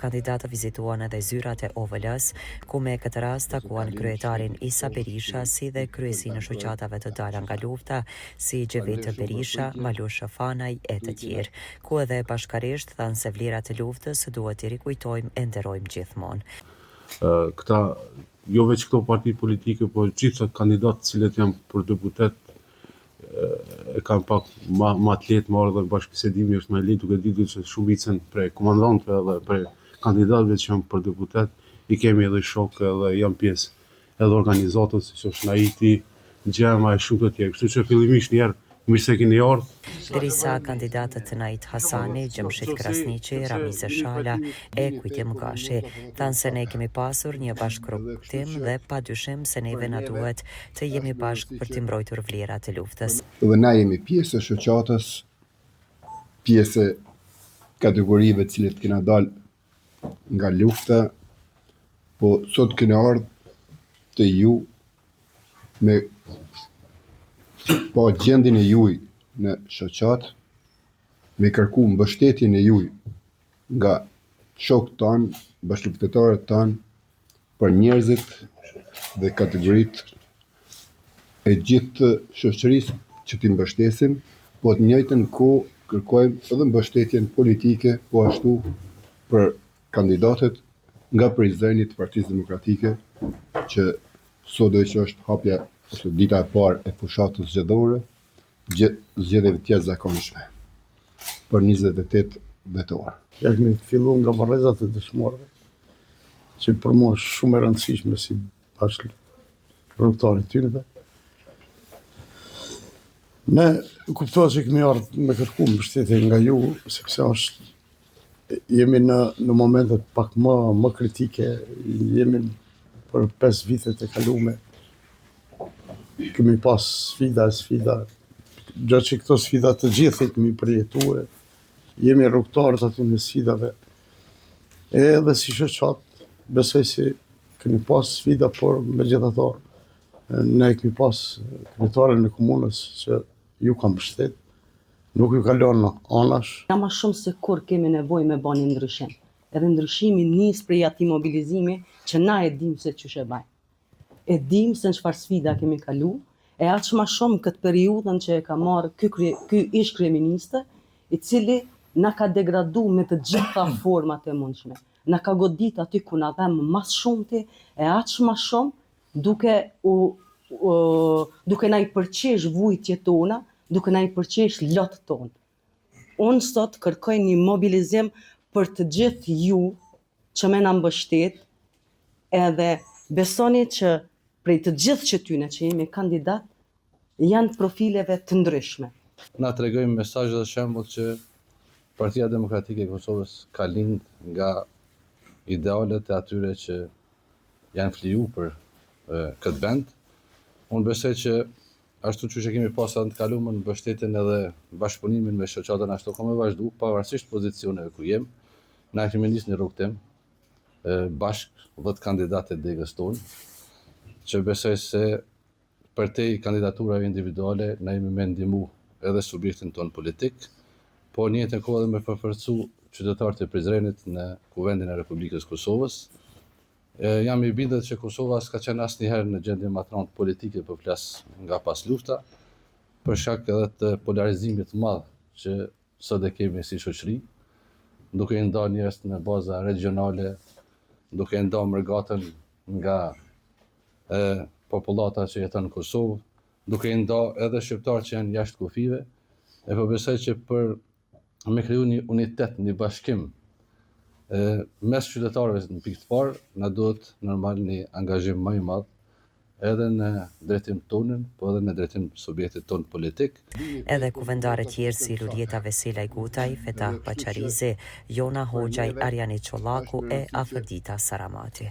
kandidatë vizituan edhe zyrat e OVL-s, ku me këtë rast takuan kryetarin Isa Berisha si dhe kryesinë e shoqatave të dala nga lufta, si Xhevet Berisha, Malush Fanaj e të tjerë, ku edhe bashkarisht thanë se vlerat e luftës duhet i rikujtojmë e nderojmë gjithmonë. Këta, jo veç këto parti politike, po gjitha kandidatë cilët janë për deputet, e kanë pak ma të lehtë marrë dhe bashkëbisedimi është më lehtë, duke ditur se shumicën prej komandantëve dhe prej kandidatëve që janë për deputet, i kemi edhe shokë edhe janë pjesë edhe organizatës, si është Naiti, Gjema e shumë të tjerë. Kështu që fillimisht njerë mirë se keni ardhur. Derisa kandidatët Nait Hasani, Gjemshit Krasniqi, Ramiz Shala e Kujtim Gashi thanë se ne kemi pasur një bashkërrugtim dhe padyshim se neve na duhet të jemi bashkë për të mbrojtur vlerat e luftës. Dhe na jemi pjesë e shoqatës, pjesë e kategorive të cilët kena dalë nga lufta, po sot kena ardhur të ju me po gjendjen e juaj në shoqat, me kërku mbështetjen e juaj nga shokët tanë, bashkëpunëtorët tanë, për njerëzit dhe kategoritë e gjithë shoqërisë që t'i mbështesim, po të njëjtën kohë kërkojmë edhe mbështetjen politike, po ashtu për kandidatët nga prizreni të Partisë Demokratike, që sot do që është hapja ose dita e parë e fushatës zgjedhore, zgjedhjeve të jashtëzakonshme për 28 dhjetor. Ja kemi filluar nga marrëdhëniet e dëshmorëve, që për mua është shumë e rëndësishme si bashkërrugtari tyre. Ne kuptohet që kemi ardhur me kërku mbështetje nga ju, sepse jemi në momentet pak më kritike, jemi për 5 vitet e kalume, kemi pas sfida, gjatë që këto sfida të gjithë kemi përjetuar, jemi rrugtarët aty në sfidave, edhe si shoqat, besoj se kemi pas sfida, por megjithatë ne kemi pas kryetarin e komunës që ju kam mbështet, nuk ju ka lënë anash. Ja më shumë se kur kemi nevojë me bani ndryshim. Edhe ndryshimi nis prej atij mobilizimi që na e dim se ç'është e baj. E dim se në çfarë sfida kemi kalu, e aq më shumë këtë periudhën që e ka marrë ky ish kryeminist, i cili na ka degradu me të gjitha format e mundshme. Na ka godit aty ku na dhem mas shumti, e aq më shumë duke na i përqesh vujtjet tona, duke na i përqesh lotët tonë. Unë sot kërkoj një mobilizim për të gjithë ju që me na mbështet, edhe besoni që prej të gjithë qytetëve që jemi kandidat, janë profileve të ndryshme. Na tregojmë mesazhe dhe shembull që Partia Demokratike e Kosovës ka lind nga idealet e atyre që janë fliju për këtë vend. Unë besoj që ashtu që kemi pasur në të kaluar mbështetjen edhe bashkëpunimin me shoqatën ashtu ka me vazhdu, pavarësisht pozicioneve ku jem, na kemi nisë në rrugtim bashkë 10 kandidatë e degës tonë, që besoj se për te kandidaturave individuale na jemi me ndihmu edhe subjektin ton politik, po në njëjtën kohë edhe me përforcu qytetarët e Prizrenit në Kuvendin e Republikës Kosovës. Jam i bindur që Kosova s'ka qenë asnjëherë në gjendje më të rëndë politike, po flas nga pas lufta, për shkak edhe të polarizimit të madh që sot e kemi si shoqëri, duke i ndarë njerëz në baza regionale, duke i ndarë mërgatën nga popullata që jeton në Kosovë, duke i ndarë edhe shqiptarë që janë jashtë kufive, e po besoj që për me kriju një unitet, një bashkim mes qytetarëve në pikë të parë, na duhet normal një angazhim më i madh edhe në drejtim tonën, po edhe në drejtim subjektit ton politik. Edhe kuvendare tjerë si Luljeta Veselaj Gutaj, Fetah Pacharizi, Jona Hoxhaj, Arjani Çollaku e Afrodita Saramati.